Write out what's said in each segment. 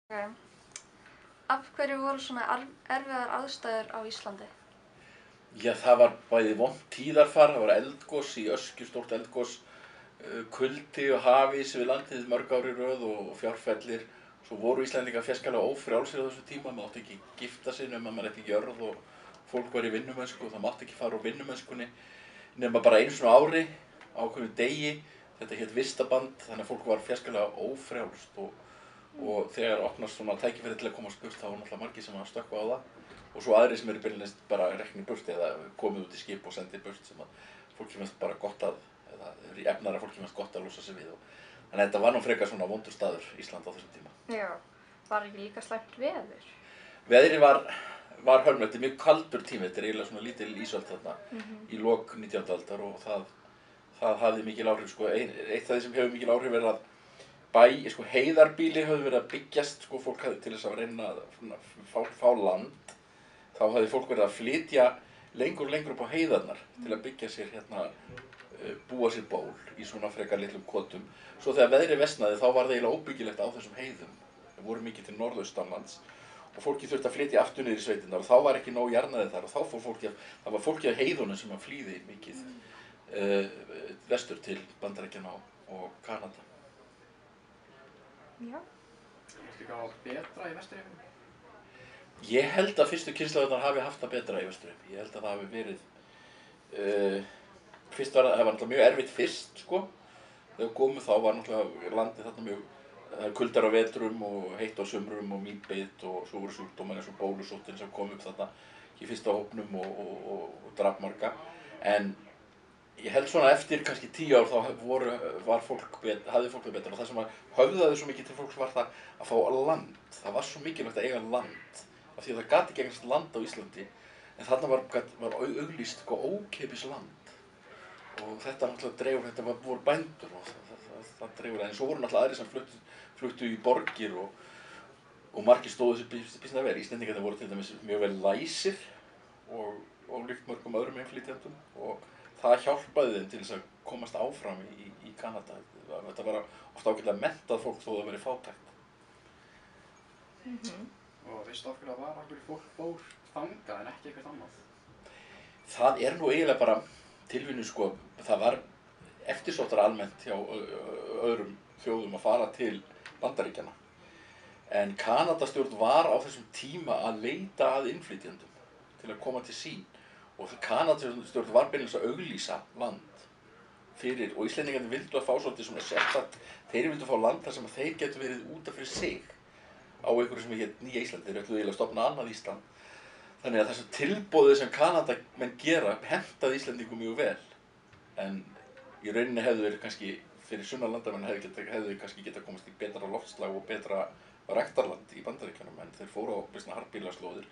Okay. Af hverju voru svona erfiðar aðstæður á Íslandi? Já, það var bæði vont tíðarfar, það var eldgos í Öskju, stórt eldgos, kuldi og hafís við landið mörg ár í röð og fjárfellir. Svo voru Íslendingar fjarskalega ófrjálsir á þessu tíma, maður átti ekki gifta sig nema maður ætti jörð og fólk var í vinnumennsku og það mátti ekki fara úr vinnumennskunni nema bara einu svona ári á ákveðnum degi. Þetta hét vistaband, þannig að fólk var fjarskalega ófrjálst og þegar opnast svona tækifæri til að komast burt þá var náttúrulega margir sem að stökkva á það og svo aðrir sem eru beinlínis bara reknir burt eða komið út í skip og sendið burt sem að fólki finnst bara gott að, eða efnara fólki finnst gott að losa sig við þannig að þetta var nú frekar svona vondur staður Ísland á þessum tíma. Já, var ekki líka slæmt veður? Veðrið var hörmulegt, þetta er mjög kaldur tími, þetta er eiginlega svona lítil ísöld þarna í lok 19. aldar og það hafði mikil áhrif, sko, eitt af því sem hefur mikil áhrif er að heiðarbýli höfðu verið að byggjast, sko, fólk hafði til þess að reyna að fá land, þá hafði fólk verið að flytja lengur og lengur upp á heiðarnar til að byggja sér hérna, búa sér ból í svona frekar litlum kotum. Svo þegar veðrið versnaði þá var það eiginlega óbyggilegt á þessum heiðum, það voru mikið til norðaustanlands og fólki þurfti að flytja aftur niður í sveitirnar og þá var ekki nóg jarðnæði þar og þá það var fólki á heiðunum sem að flýði mikið vestur til Bandaríkjanna og Kanada. Já. Ertu eitthvað betra í Vesturheimum? Ég held að fyrstu kynslóðirnar hafi haft það betra í Vesturheim. Ég held að það hafi verið, fyrst var það var náttúrulega mjög erfitt fyrst, sko. Þegar komu þá var náttúrulega landið þarna mjög kuldar á vetrum og heitt á sumrum og mýbeit og svo voru sjúkdómar eins og bólusóttin sem kom upp þarna í fyrsta hópnum og drap marga. En ég held svona eftir kannski 10 ár þá hafði fólk það betra og það sem höfðaði svo mikið til fólks var það að fá land. Það var svo mikilvægt að eiga land af því að það gat ekki eignast land á Íslandi en þarna var auglýst ókeypis land og þetta náttúrulega dreifur, þetta voru bændur og það dreifur en svo voru náttúrulega aðrir sem fluttu í borgir og margir stóðu þessu býsna vel. Íslendingarnir voru til dæmis mjög vel læsir og líkt mörgum öðrum innflytjendum og það hjálpaði þeim til þess að komast áfram í Kanada. Þetta var oft ágætlega menntað fólk þó það verið fátækt. Og veistu af hverju það var af hverju fólk fór þangað en ekki eitthvað annað? Það er nú eiginlega bara tilviljun, sko. Það var eftirsóttara almennt hjá öðrum þjóðum að fara til Bandaríkjanna. En Kanadastjórn var á þessum tíma að leita að innflytjendum til að koma til sín. Og Kanadastjórn var beinlínis að auglýsa land fyrir, og Íslendingarnir vildu að fá svolítið svona sérstakt, þeir vildu fá land þar sem þeir getur verið út af fyrir sig á einhverju sem hét Nýja Ísland, þeir ætluðu eiginlega að stofna annað Ísland. Þannig að þessu tilboði sem Kanadamenn gera hentaði Íslendingum mjög vel. En í rauninni hefðu verið kannski, fyrir sunnan landamenn hefðu kannski getað komast í betra loftslag og betra ræktarland í Bandaríkjunum, en þeir fóru á harðbýlaslóðir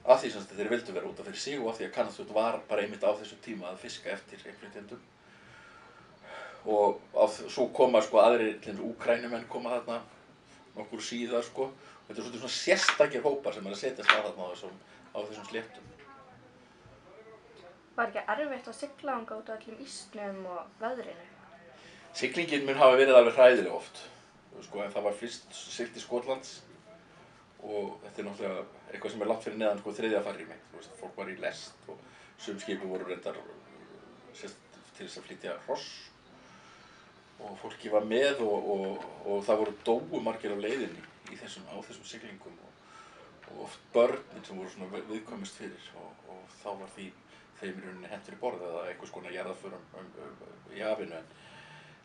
af því sem þeir vildu vera út af fyrir sig og af því að Kanadastjórn var bara einmitt á þessum tíma að fiska eftir innflytjendum. Og svo koma sko aðrir, til dæmis Úkraínumenn koma þarna nokkur síðar, sko. Þetta er svona sérstakir hópar sem að setjast að þarna á þessum sléttum. Var ekki erfitt að sigla þangað út af öllum ísnum og veðrinu? Siglingin mun hafa verið alveg hræðileg oft, sko, en það var fyrst siglt til Skotlands og þetta er náttúrulega eitthvað sem er langt fyrir neðan, sko, þriðja farrými. Fólk var í lest og sum skipi voru reyndar til þess að flytja hross og fólki var með og það voru dóu margir á leiðinni á þessum siglingum og oft börnin sem voru svona viðkvæmust fyrir og þá var þeim í rauninni hent fyrir borð eða einhvers konar jarðarförum í hafinu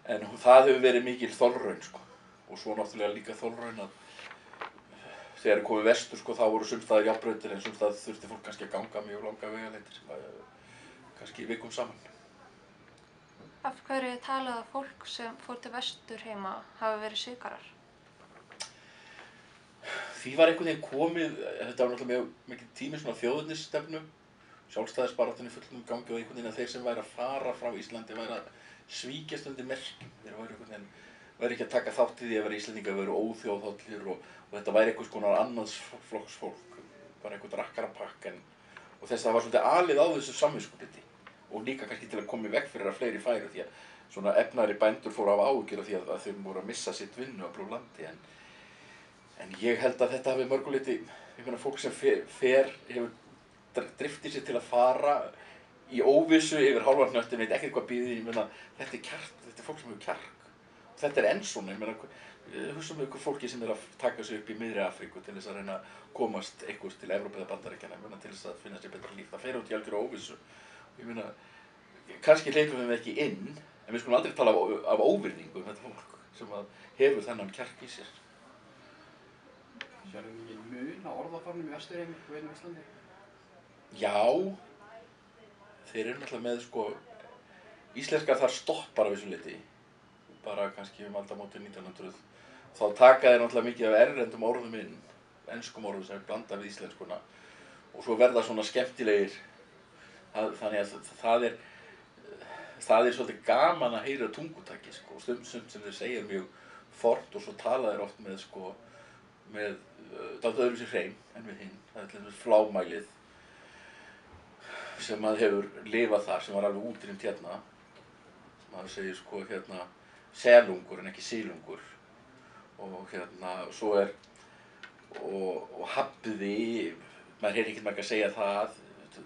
en það hefur verið mikil þolraun, sko, og svo náttúrulega líka þolraun að þegar komið vestur, sko, þá voru sumstaðir jafnbrautir en sumstaðir þurfti fólk kannski að ganga mjög langa vegalengdir kannski vikum saman. Af hverju er talið að fólk sem fór til Vesturheima hafi verið sykarar? Því var einhvern veginn komið, þetta var náttúrulega mjög mikið tími svona þjóðernisstefnu, sjálfstæðisbaráttunni fullum gangi og einhvern veginn að þeir sem væri að fara frá Íslandi væri að svíkjast undir merkjum. Þeir væri ekki að taka þátt í því að vera Íslendingar, væri óþjóðhollir og þetta væri einhvers konar annars flokks fólk, bara einhvern rakkarapakk og þess að það var svolítið alið á þessu samviskubiti og líka kannski til að koma í veg fyrir að fleiri færu því að svona efnari bændur fóru af áhyggjur af því að þeir voru að missa sitt vinnuafl úr landi En ég held að þetta hafi mörguleiti, ég meina fólk sem hefur driftið sér til að fara í óvissu yfir hálfan hnöttinn, veit ekkert hvað býði, ég meina þetta er fólk sem hefur kjark. Og þetta er enn svona, ég meina, hugsa um ykkur fólki sem að taka sig upp í miðri Afríku til þess að reyna að komast einhvers til Evrópu eða Bandaríkjanna, ég meina til þess að finna sér betra líf. Það fer út í algjörðu óvissu. Ég meina, kannski hleypum við ekki inn, en við skulum aldrei tala af óvirðingu um þetta fólk sem að hefur þennan kjark í sér. Sérðu mikið mun á orðafornum í Vesturheimi og einu Íslandi? Já, þeir eru náttúrulega með sko, íslenska þar stoppar af þessu liti, bara kannski aldamótin 1900, þá taka þeir náttúrulega mikið af erlendum orðum inn, enskum orðum sem er blandað við íslenskuna, og svo verða svona skemmtilegir, þannig að það er svolítið gaman að heyra tungutaki, sko, stundum sem þeir segja mjög fornt og svo tala þeir oft með sko, með dálítið öðruvísi hreim en við hinn. Það er til dæmis flámælið sem að hefur lifað þar, sem var alveg útrýmt hérna. Maður segir sko hérna selungur en ekki silungur. Og hérna, svo er og hafði, maður heyrir ekkert marg að segja það,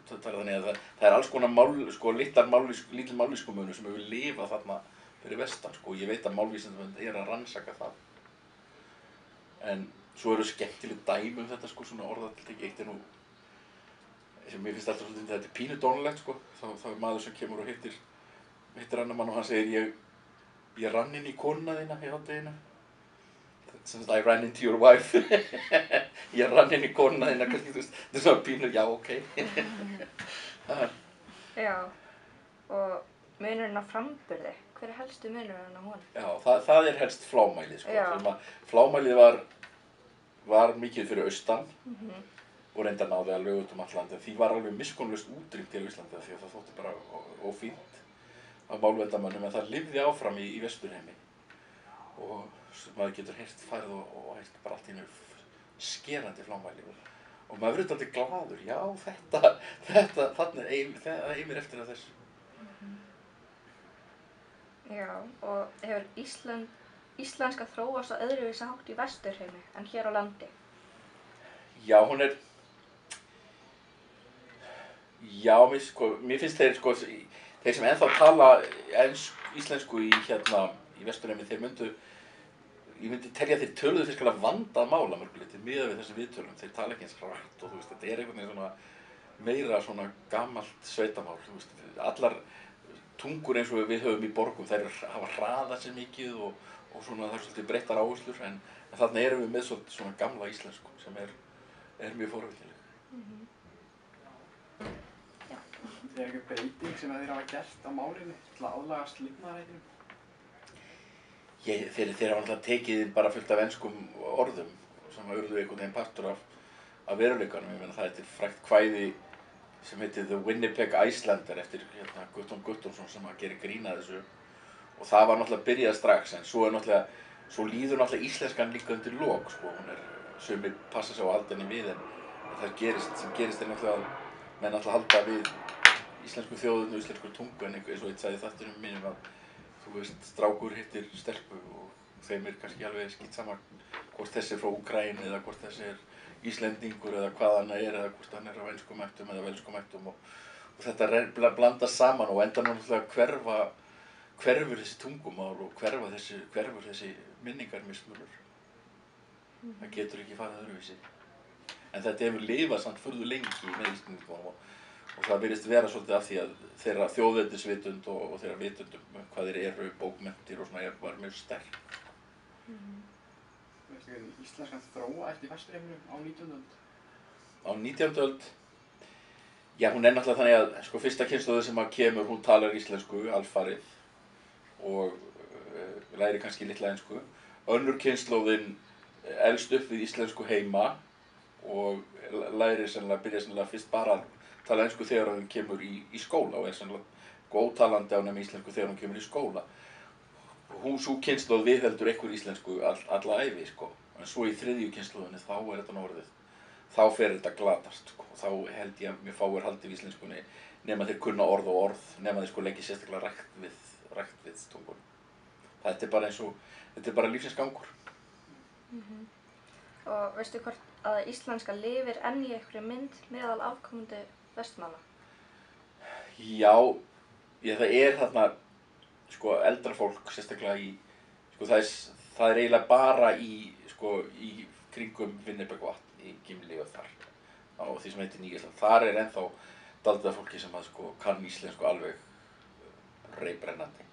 þannig að það er alls konar lítil mállýskumunur sem hefur lifað þarna fyrir vestan, sko. Ég veit að málvísindamenn eru að rannsaka það. En svo eru skemmtileg dæmi um þetta, sko, svona orðatiltæki. Eitt er nú, sem mér finnst alltaf svolítið, þetta er pínu dónalegt, sko. Þá er maður sem kemur og hittir annar mann og hann segir, ég rann inn í konuna þína í hádeginu. Sem sagt, I ran into your wife. Ég rann inn í konuna þína, kannski, þú veist, þetta er svona pínu, já, ok. Já, og munurinn á framburði, hver er helstu munurinn á honum? Já, það er helst flámælið, sko. Já. Sem að flámælið var mikið fyrir austan og reyndar náði að lög út um allt land, en því var alveg miskunnlaust útrýmt í Íslandi því að það þótti bara ófínt af málvendamönnum, en það lifði áfram í Vesturheimi og maður getur heyrt færð og heyrt bara allt í einu skerandi flámæli og maður verður alltaf glaður, já þarna eimir eftir að þessu. Já, og hefur íslenska þróast á öðruvísi hátt í Vesturheimi en hér á landi? Já, hún er, já, mér finnst þeir sem ennþá tala íslensku í Vesturheimi, ég myndi telja að þeir töluðu fyrskilega vandað mála mörguleiti miðað við þessi viðtölum, þeir tala ekki eins hratt og þú veist, þetta er einhvern veginn svona meira svona gamalt sveitamál, þú veist, allar tungur eins og við höfum í borgum, þær hafa hraðað sér mikið og svona það er svolítið breyttar áherslur, en þarna erum við með svona gamla íslensku sem er mjög forvitnileg. Er eitthvað breyting sem þeir hafa gert á málinu til að aðlagast lifnaðarhættinum? Þeir hafa náttúrulega tekið inn bara fullt af enskum orðum sem urðu einhvern veginn partur af veruleikanum. Ég meina það er til frægt kvæði sem heitir The Winnipeg Icelander eftir Guttorm Guttormsson sem að gera grín að þessu. Og það var náttúrulega byrjað strax, en svo líður náttúrulega íslenskan líka undir lok, sko. Sumir passa sig á aldinni við, en það sem gerist er náttúrulega að menn náttúrulega halda við íslensku þjóðinu og íslensku tungu, en eins og eitt sagði í þættinum mínum að þú veist, strákur hittir stelpu og þeim er kannski alveg skítsama hvort þessi er frá Úkraínu eða hvort þessi er Íslendingur eða hvað hann er eða hvort hann er á enskum ættum eða velskum ættum og þetta blandast saman og endan náttúrulega hverfur þessi tungumál og hverfur þessi minningarmismunur. Það getur ekki farið öðruvísi. En þetta hefur lifað samt furðu lengi með Íslendingum og það virðist vera svolítið af því að þeirra þjóðveldisvitund og þeirra vitund hvað þeir eru, bókmenntir og svona var mjög sterk. Veistu hvernig íslenskan þróaðist í Vesturheiminum á 19. öld? Á 19. öld? Já, hún er náttúrulega þannig að sko fyrsta kynslóðin sem að kemur, hún talar íslensku alfarið og læri kannski litla ensku. Önnur kynslóðin elst upp við íslensku heima og byrjar sennilega fyrst bara að tala ensku þegar hún kemur í skóla og er sennilega góðtalandi á nema íslensku þegar hún kemur í skóla. Sú kynslóð viðheldur einhver íslensku alla ævi, sko. En svo í þriðju kynslóðinni þá er þetta orðið. Þá fer þetta glatast, sko. Þá held ég að mér fáir haldið í íslenskunni nema þeir kunna orð og orð, nema þeir sko leggja sérstaklega rækt við tungunum. Þetta er bara lífsins gangur. Og veistu hvort að íslenska lifir enn í einhverju mynd meðal afkomendu Vestmanna? Já, það er þarna sko eldra fólk sérstaklega í sko það er eiginlega bara í sko í kringum Finnebækvatn í Gimli og þar á því sem heitir Nýja-Ísland. Þar er ennþá dálítið af fólki sem að sko kann íslensku alveg reiprennandi.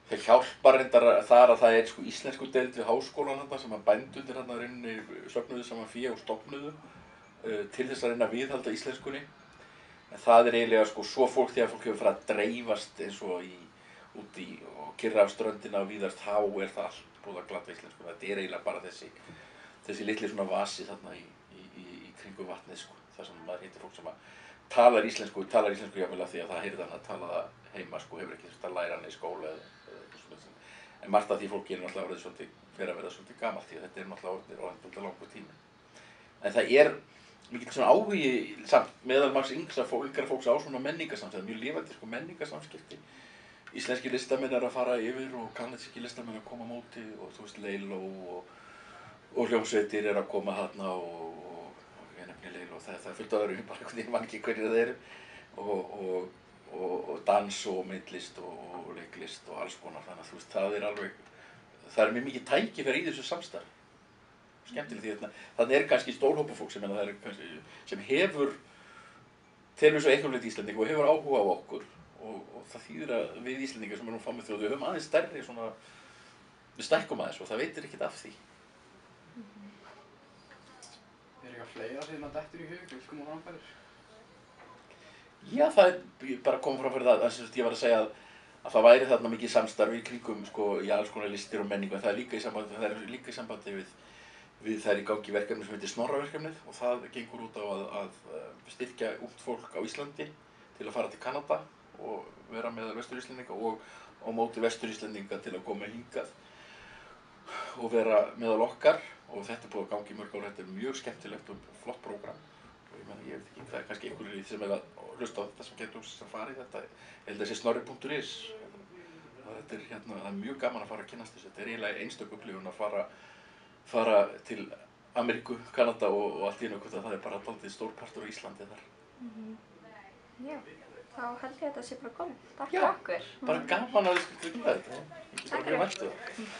Þeir hjálpar reyndar þar að það er sko íslensku deild við háskólan þarna sem að bændundir þarna rauninni söfnuðu saman fé og stofnuðu til þess að reyna að viðhalda íslenskunni. En það er eiginlega sko svo fólk þegar fólk hefur farið að dreifast eins og út í og Kyrrahafsströndina og víðast þá er það allt búið að glata íslensku. Þetta er eiginlega bara þessi litli svona vasi þarna í kringum vatnið sko. Það sem maður hittir fólk sem að talar íslensku jafnvel af því að það heyrði hann að tala það heima sko, hefur ekki þurft að læra hann í skóla eða eitthvað svona. En margt af því fólki er náttúrulega orðið svolítið, fer að verða svolítið gamalt því að þetta er náttúrulega orðið langur tími. En það er mikill svona áhugi samt meðal margs yngra fólks á svona menningarsamskipti, mjög lifandi sko menningarsamskipti. Íslenski listamenn að fara yfir og kanadíski listamenn að koma á móti og þú veist Leiló og hljómsveitir að koma þarna og ég nefni Leiló og það er fullt af öðrum, bara einhvern veginn man ekki hverjir það eru og dans og myndlist og leiklist og alls konar, þannig að þú veist það er mjög mikið tækifæri í þessu samstarfi. Skemmtileg því að það er kannski stór hópur fólk sem hefur telur svo einhvern veginn Íslendinga og hefur áhuga á okkur og það þýðir að við Íslendingar sem erum fámið þjóð, við höfum aðeins stærri svona, við stækkum aðeins og það veitir ekkert af því. Er eitthvað fleira sem það dettur í hug, við komum á framfærir? Já, það er bara að koma fram fyrir það, ég var að segja að það væri þarna mikið samstarf í kringum sko, í alls konar listir og menningu, en það er líka í sambandi við það er í gangi verkefni sem heitir Snorraverkefnið og það gengur út á að styrkja ungt fólk á Íslandi til að fara til Kanada og vera meðal Vestur-Íslendinga og á móti Vestur-Íslendinga til að koma hingað og vera meðal okkar og þetta er búið að gangi í mörg ár, þetta er mjög skemmtilegt og flott prógram og ég veit ekki, það er kannski einhverjir sem er að hlusta á þetta sem getur að fara í þetta, ég held að þessi snorri.is þetta er það er mjög gaman að fara að kynnast þessu, þetta er eiginlega einstök upplifun að fara til Ameríku, Kanada og allt í einu hvort að það er bara dálítið stór partur á Íslandi þar. Já, þá held ég að þetta sé bara komið. Takk fyrir okkur. Bara gaman að við skulum gera þetta. Takk fyrir.